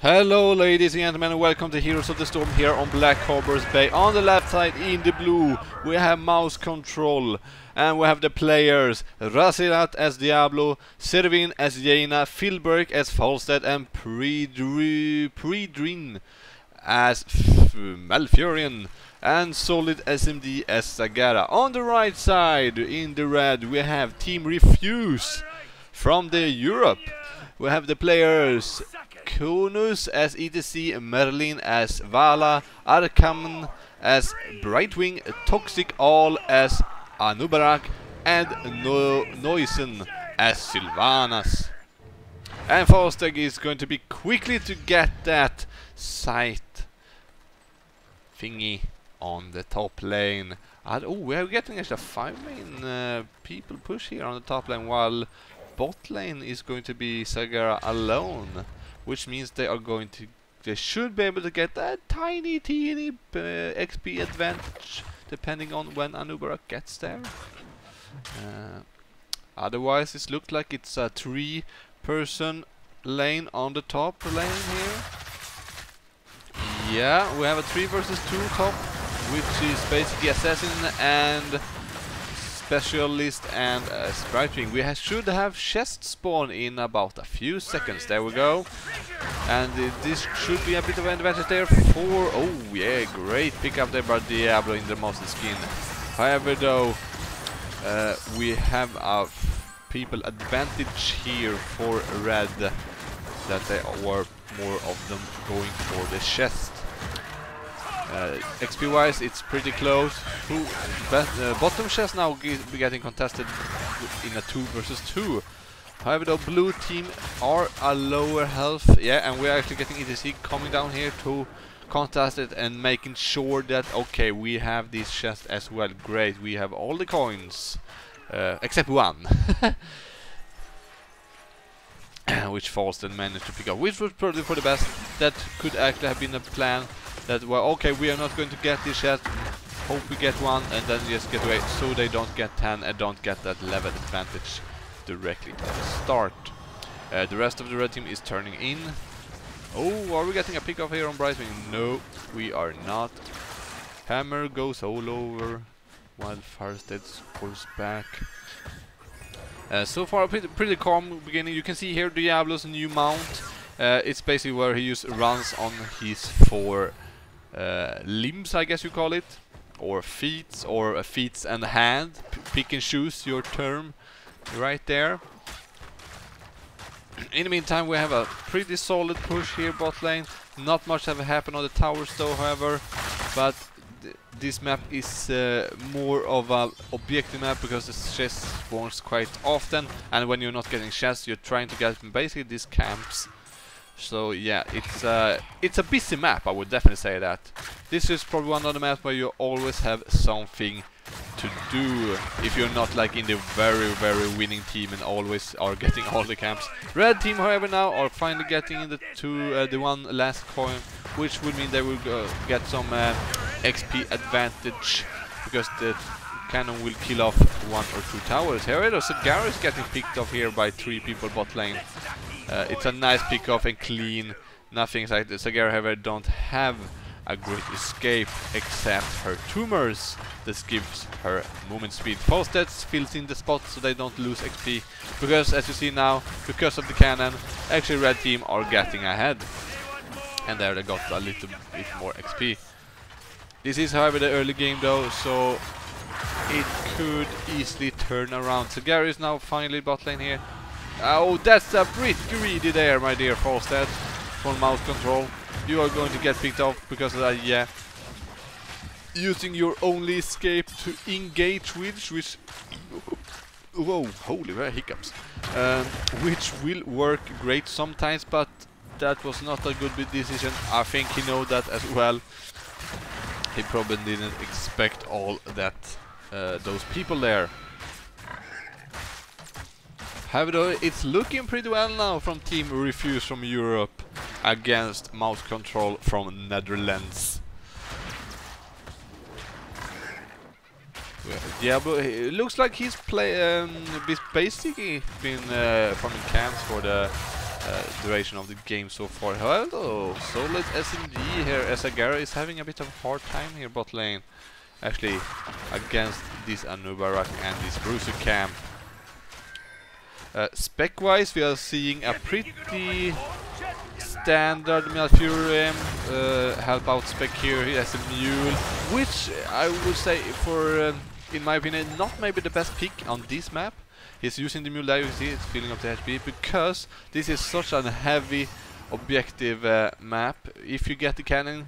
Hello ladies and gentlemen, and welcome to Heroes of the Storm here on Black Harbor's Bay. On the left side in the blue we have mouse control, and we have the players Razirat as Diablo, Servin as Jaina, Filberg as Falstead, and Predrin as Malfurion, and Solid SMD as Sagara. On the right side in the red we have Team Refuse from the Europe. We have the players Konus as ETC, Merlin as Vala, Arkham as Brightwing, Toxic All as Anubarak, and Noisen as Sylvanas. And Falsteg is going to be quickly to get that sight thingy on the top lane. Oh, we are getting actually a 5 main people push here on the top lane, while bot lane is going to be Sagara alone, which means they should be able to get a teeny XP advantage depending on when Anubarak gets there. Otherwise it looks like it's a 3-person lane on the top lane here. Yeah, we have a 3 versus 2 top, which is basically assassin and specialist and Sprightwing. We should have chest spawn in about a few seconds. There we go. And this should be a bit of an advantage there for... Oh yeah, great pickup there by Diablo in the master skin. However though, we have a people advantage here for red, that they were more of them going for the chest. XP wise it's pretty close. Bottom chest now be getting contested in a 2 versus 2. However the blue team are a lower health, yeah, and we're actually getting ETC coming down here to contest it and making sure that, okay, we have this chest as well. Great, we have all the coins except one which Falstead managed to pick up, which was probably for the best. That could actually have been a plan. That, well, okay, we are not going to get this chest, hope we get one and then just get away, so they don't get 10 and don't get that level advantage directly at the start. The rest of the red team is turning in. Oh, are we getting a pick off here on Brightwing? No, we are not. Hammer goes all over while Falstead scores back. So far pretty calm beginning. You can see here Diablo's new mount. It's basically where he runs on his 4 limbs, I guess you call it, or feet, or feet and hand. Pick and choose your term right there. In the meantime we have a pretty solid push here bot lane. Not much have happened on the towers though, however, but this map is more of a objective map because the chest spawns quite often, and when you're not getting chests you're trying to get basically these camps. So yeah, it's a busy map, I would definitely say that. This is probably one of the maps where you always have something to do if you're not like in the very winning team and always are getting all the camps. Red team, however, now are finally getting in the one last coin, which would mean they will get some XP advantage because the cannon will kill off 1 or 2 towers. Here, so Gareth is getting picked off here by 3 people bot lane. It's a nice pick off and clean. Nothing like this. Sagara, however, don't have a great escape except her tumors. This gives her movement speed. Falstead fills in the spot so they don't lose XP, because as you see now, because of the cannon, actually red team are getting ahead, and there they got a little bit more XP. This is, however, the early game though, so it could easily turn around. Sagara is now finally bot lane here. Oh, that's a bit greedy there, my dear Falstead, for mouse control. You are going to get picked off because of that, yeah. Using your only escape to engage with, which... Whoa, holy hiccups. Which will work great sometimes, but that was not a good decision. I think he knows that as well. He probably didn't expect all that, those people there. However, it's looking pretty well now from Team Refuse from Europe against mouse control from Netherlands. Diablo, it looks like he's basically been farming camps for the duration of the game so far. Hello, solid SMG here as Lagarith is having a bit of a hard time here bot lane. Actually, against this Anubarak and this Bruiser camp. Spec-wise, we are seeing a pretty standard Malfurion help out spec here. He has a mule, which I would say, for in my opinion, not maybe the best pick on this map. He's using the mule there, you see, it's filling up the HP, because this is such a heavy objective map. If you get the cannon,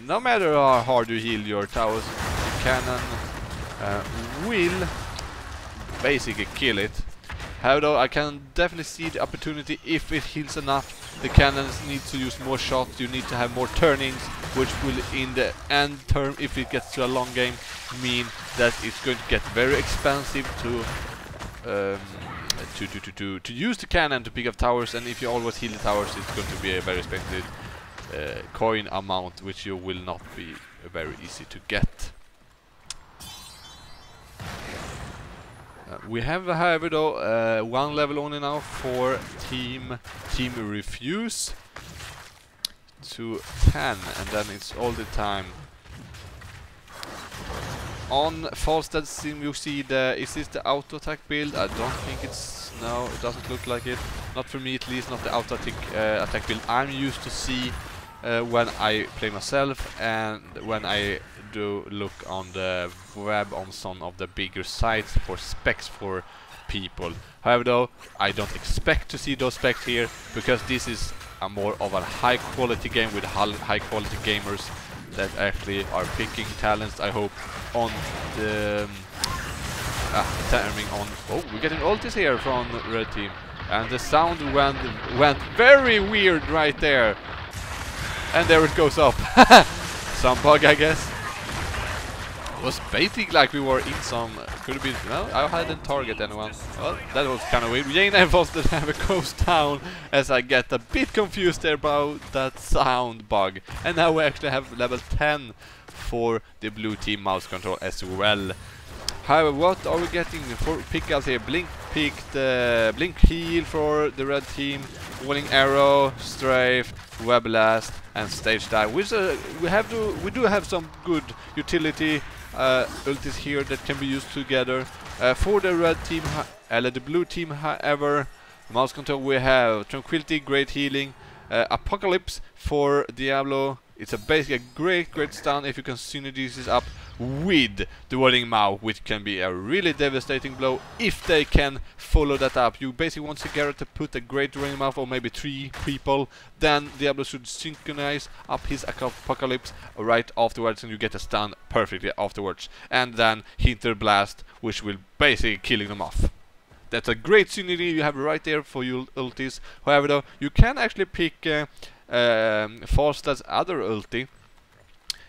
no matter how hard you heal your towers, the cannon will basically kill it. However, I can definitely see the opportunity if it heals enough. The cannons need to use more shots, you need to have more turnings, which will in the end term, if it gets to a long game, mean that it's going to get very expensive to use the cannon to pick up towers, and if you always heal the towers, it's going to be a very expensive coin amount, which you will not be very easy to get. We have, however, though, one level only now for Team Refuse to 10, and then it's all the time. On Falstad sim, you see is this the auto attack build? I don't think it's, no, it doesn't look like it. Not for me at least, not the auto attack build I'm used to see when I play myself, and when I do look on the web on some of the bigger sites for specs for people. However, though, I don't expect to see those specs here, because this is a more of a high quality game with high quality gamers that actually are picking talents, I hope, on the timing on. Oh, we're getting ultis here from red team, and the sound went very weird right there, and there it goes up. Some bug, I guess. It was basically like we were in some. Could have been. No, I hadn't target anyone. Well, that was kind of weird. Jane and Foster have a ghost down, as I get a bit confused there about that sound bug. And now we actually have level 10 for the blue team mouse control as well. However, what are we getting for pickups here? Blink picked, Blink heal for the red team, Warning Arrow, Strafe, Web Blast, and Stage Dive. Which we do have some good utility ultis here that can be used together. For the red team, the blue team, however, mouse control, we have Tranquility, great healing, Apocalypse for Diablo. It's basically a great stun if you can synergize this up with the Warning Mouth, which can be a really devastating blow if they can follow that up. You basically want Garrett to put a great Warning Mouth, or maybe 3 people, then Diablo should synchronize up his Apocalypse right afterwards, and you get a stun perfectly afterwards. And then Hinter Blast, which will basically killing them off. That's a great synergy you have right there for your ultis. However, though, you can actually pick Falstad's other ulti,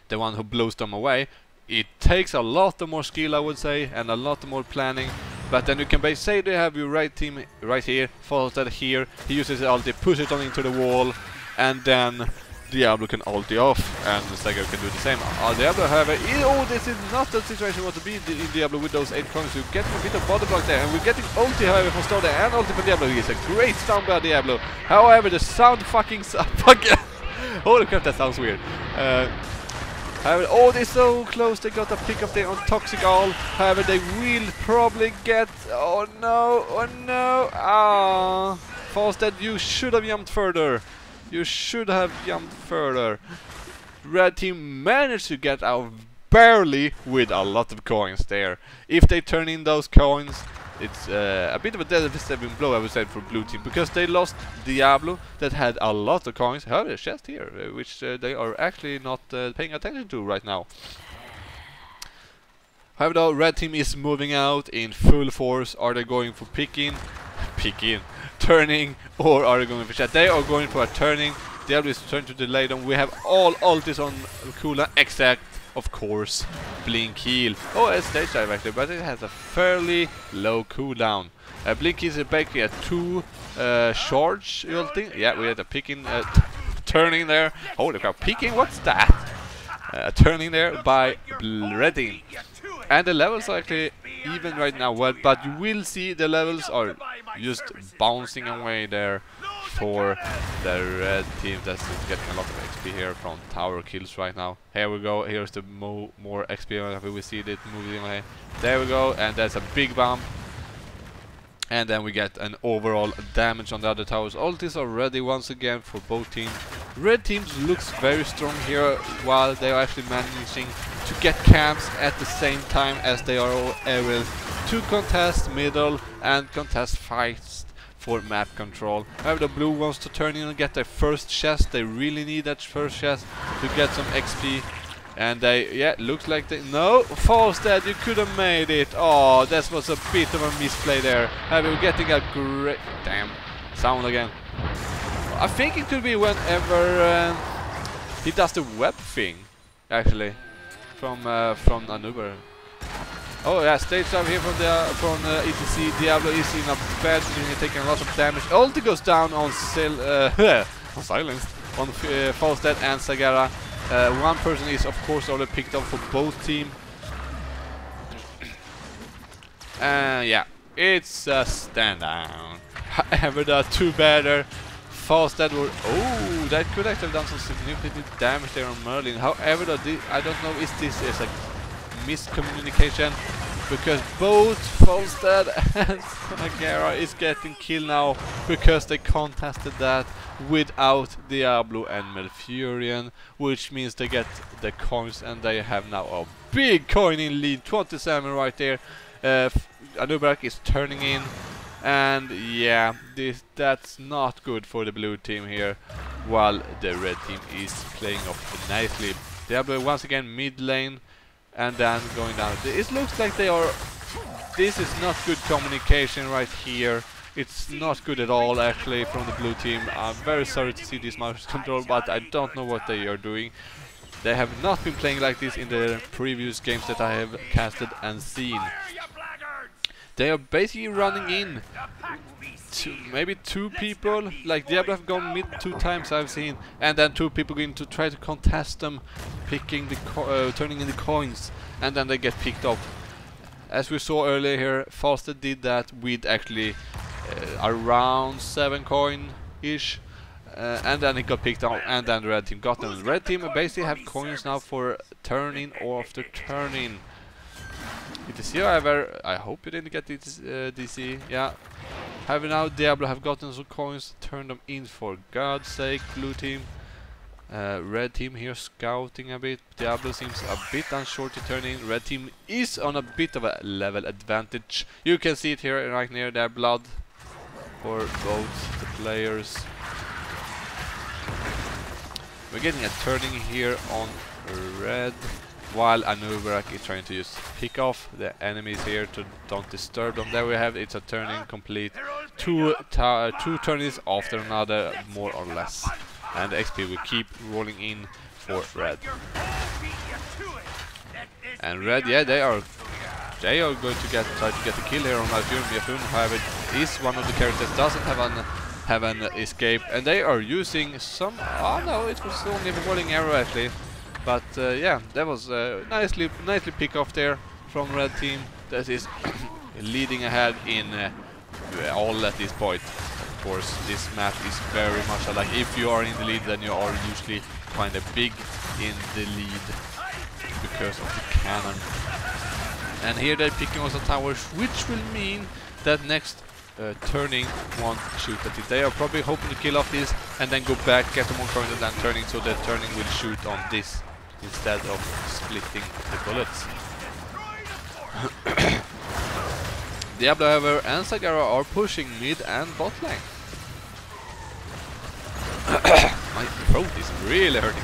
the one who blows them away. It takes a lot more skill, I would say, and a lot more planning. But then you can basically say they have your right team right here, Falstad here. He uses the ulti, push it on into the wall, and then Diablo can ulti off, and Stagger can do the same. Diablo, however, this is not the situation you want to be in Diablo with those 8 coins. You get a bit of body block there, and we're getting ulti, however, from Starder and ulti for Diablo. He is a great stun by Diablo. However, the sound fucking holy crap, that sounds weird. However, they're so close. They got a pick up there on Toxic All. However, they will probably get. Oh no! Ah, Falstad, you should have jumped further. You should have jumped further. Red team managed to get out barely with a lot of coins there. If they turn in those coins, it's a bit of a devastating blow, I would say, for blue team, because they lost Diablo that had a lot of coins. However, a chest here, which they are actually not paying attention to right now. However, though, red team is moving out in full force. Are they going for turning, or are they going for chat? They are going for a turning. Diablo is trying to delay them. We have all ultis on cooldown, except, of course, Blink heal. Oh, it's stage dive actually, but it has a fairly low cooldown. Blink is basically a 2 charge ulti. Yeah, we had a picking, turning there. Holy crap, picking, what's that? Turning there by Rending. And the levels are actually even right now, well, but you will see the levels are just bouncing away there for the red team that's getting a lot of XP here from tower kills right now. Here we go, here's the more XP, we see it moving away. There we go, and that's a big bump. And then we get an overall damage on the other towers. All these are ready once again for both teams. Red teams looks very strong here, while they are actually managing to get camps at the same time as they are all able to contest middle and contest fights for map control. However, the blue wants to turn in and get their first chest. They really need that first chest to get some XP. And they, yeah, looks like they, no, Falstead, you could have made it. Oh, that was a bit of a misplay there. We're getting a great, damn, sound again. I think it could be whenever he does the web thing, actually, from Anuber. Oh yeah, stage up here from ETC. Diablo is in a bad position, taking a lot of damage. Ulti goes down on on Silence, on Falstead and Sagara. One person is of course already picked up for both team. Yeah, it's a stand down. However, the two better. Falstead were, oh, that could actually have done some significant damage there on Merlin. However, I don't know if this is a miscommunication, because both Falstead and Sagara is getting killed now because they contested that without Diablo and Malfurion, which means they get the coins, and they have now a big coin in lead, 27 right there. Anubarak is turning in, and yeah, that's not good for the blue team here, while the red team is playing off nicely. Diablo once again mid lane, and then going down. It looks like they are, this is not good communication right here. It's not good at all actually from the blue team. I'm very sorry to see this mouse control, but I don't know what they are doing. They have not been playing like this in the previous games that I have casted and seen. They are basically running in maybe two people, like Diablo have gone mid 2 times I've seen, and then 2 people going to try to contest them, picking the turning in the coins, and then they get picked up. As we saw earlier here, Falstead did that with actually around 7 coin-ish, and then he got picked up, and then the red team got them. The red team basically have coins now for turn-in or after turn-in. ETC, however, I hope you didn't get this DC, yeah. However, now Diablo have gotten some coins, turn them in for God's sake, blue team. Red team here scouting a bit. Diablo seems a bit unsure to turn in. Red team is on a bit of a level advantage. You can see it here right near their blood for both the players. We're getting a turning here on red, while Anubarak is trying to just pick off the enemies here to don't disturb them. There we have, it's a turning complete. Two turnings after another, more or less. And the XP will keep rolling in for red. And red, yeah, they are going to try to get the kill here on Malfurion. However, is one of the characters doesn't have an escape, and they are using some. Oh no, it was only a rolling arrow actually. But yeah, that was nicely pick off there from red team. That is leading ahead in all at this point. Of course, this map is very much like if you are in the lead, then you are usually kind of big in the lead because of the cannon. And here they're picking also towers, which will mean that next turning won't shoot at it. They are probably hoping to kill off this and then go back, get them more coins, and then turning, so the turning will shoot on this instead of splitting the bullets. Diablo, however, and Sagara are pushing mid and bot lane. My throat is really hurting.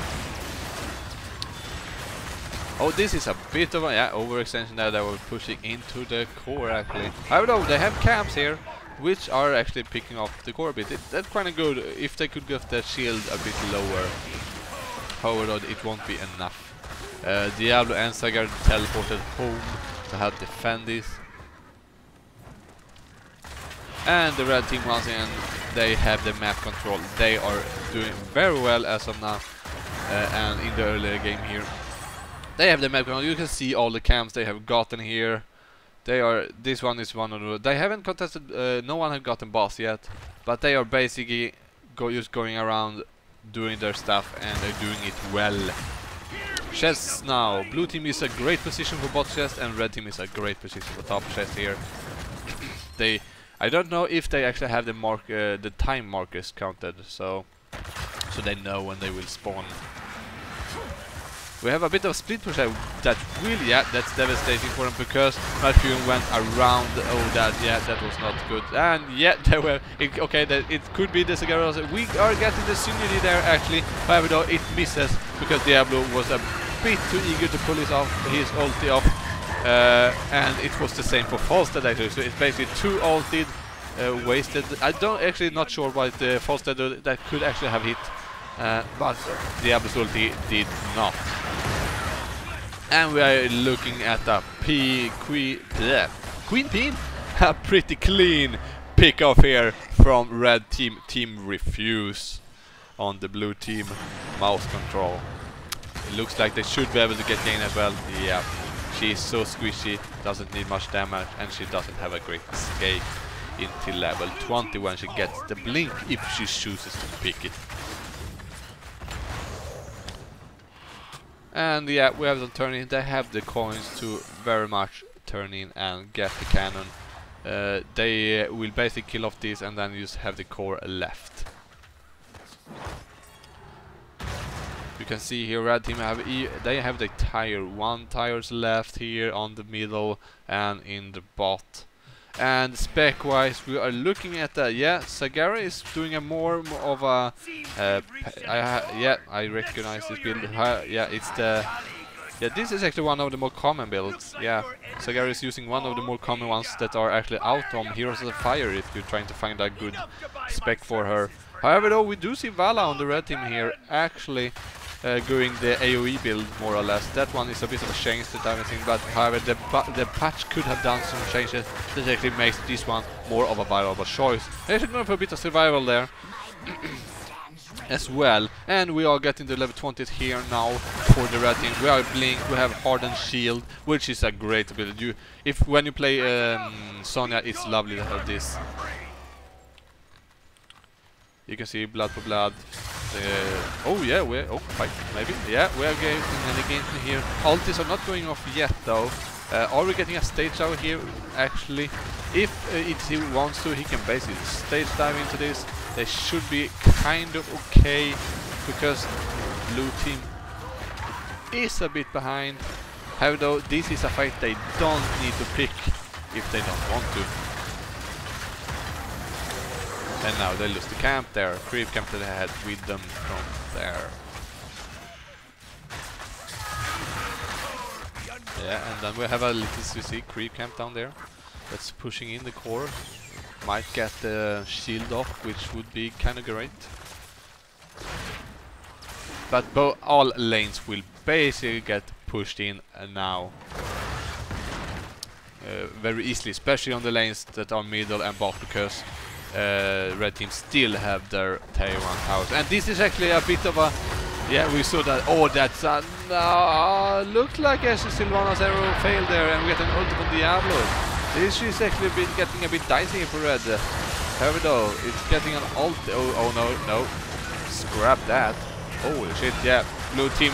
Oh, this is a bit of a overextension there. They were pushing into the core actually. However, they have camps here, which are actually picking off the core a bit. That's kind of good if they could get their shield a bit lower. However, it won't be enough. Diablo and Sagara teleported home to help defend this. And the red team once again, they have the map control. They are doing very well as of now, and in the earlier game here. They have the map control. You can see all the camps they have gotten here. They are. This one is one of the. They haven't contested. No one have gotten boss yet, but they are basically just going around doing their stuff, and they're doing it well. Chests now. Blue team is a great position for bot chest, and red team is a great position for top chest here. I don't know if they actually have the time markers counted, so they know when they will spawn. We have a bit of split push that will, yeah, that's devastating for them, because Mercury went around. Oh, that was not good. And yeah, they were okay. It could be the Cigaros. We are getting the synergy there actually. However, though, it misses because Diablo was a bit too eager to pull his ulti off, and it was the same for Falstead actually. So it's basically two ulted wasted. I don't actually not sure what the Falstead that could actually have hit. But Diablo's ulti did not. And we are looking at a Queen Pin. A pretty clean pick off here from red team. Team Refuse on the blue team mouse control. It looks like they should be able to get gain as well. Yeah, she's so squishy, doesn't need much damage, and she doesn't have a great escape until level 20 when she gets the blink, if she chooses to pick it. And yeah, we have them turning. They have the coins to very much turn in and get the cannon. They will basically kill off this and then just have the core left. You can see here red team they have the tires left here on the middle and in the bot. And spec wise we are looking at Sagara is doing a more of a I recognize this build. This is actually one of the more common builds. Yeah, Sagara is using one of the more common ones that are actually out on Heroes of the Fire if you're trying to find a good spec for her. However, though, we do see Vala on the red team here actually going the AoE build more or less. That one is a bit of a change to everything, but however the patch could have done some changes that actually makes this one more of a viable choice. Actually going for a bit of survival there as well. And we are getting the level 20 here now for the red team. We are Blink, we have Hardened Shield, which is a great build. When you play Sonya, it's lovely to have this. You can see blood for blood. Fight maybe. Yeah, we are getting any games in here. Ultis are not going off yet though. Are we getting a stage out here? Actually, if he wants to, he can basically stage dive into this. They should be kind of okay because blue team is a bit behind. However, though, this is a fight they don't need to pick if they don't want to. And now they lose the camp there. Creep camp that they had with them from there. Yeah, and then we have a little CC creep camp down there. That's pushing in the core. Might get the shield off, which would be kind of great. But all lanes will basically get pushed in now. Very easily, especially on the lanes that are middle and bot, because red team still have their tier 1 towers. And this is actually a bit of a... Yeah, we saw that. Oh, that's a... looks like actually Sylvana's arrow failed there, and we get an ult from Diablo. This is actually getting a bit dicey for red. However, though, it's getting an ult. Oh no. Scrap that. Holy shit, yeah. Blue team,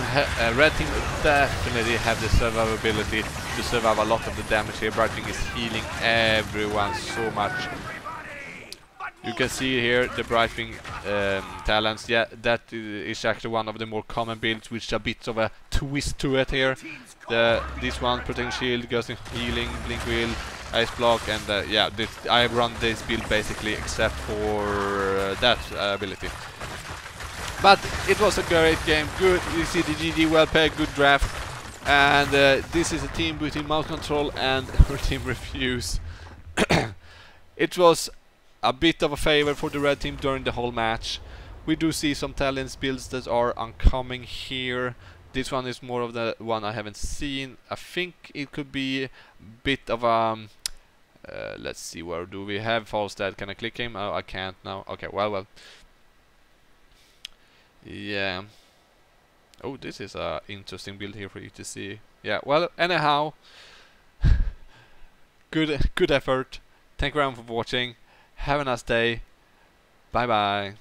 red team definitely have the survivability to survive a lot of the damage here. Brightwing is healing everyone so much. You can see here the Brightwing talents. Yeah, that is actually one of the more common builds, which is a bit of a twist to it here. This one, Protecting Shield, goes in healing, Blink Wheel, Ice Block, and I run this build basically except for that ability. But it was a great game. Good, you see the GG, well played, good draft. And this is a team between Mouse Control and Team Refuse. It was a bit of a favor for the red team during the whole match. We do see some talents builds that are oncoming here. This one is more of the one I haven't seen. I think it could be a bit of a... let's see, where do we have Falstad? Can I click him? Oh, I can't now. Okay, well. Yeah. Oh, this is a interesting build here for you to see. Yeah, well, anyhow. Good effort. Thank you very much for watching. Have a nice day. Bye bye.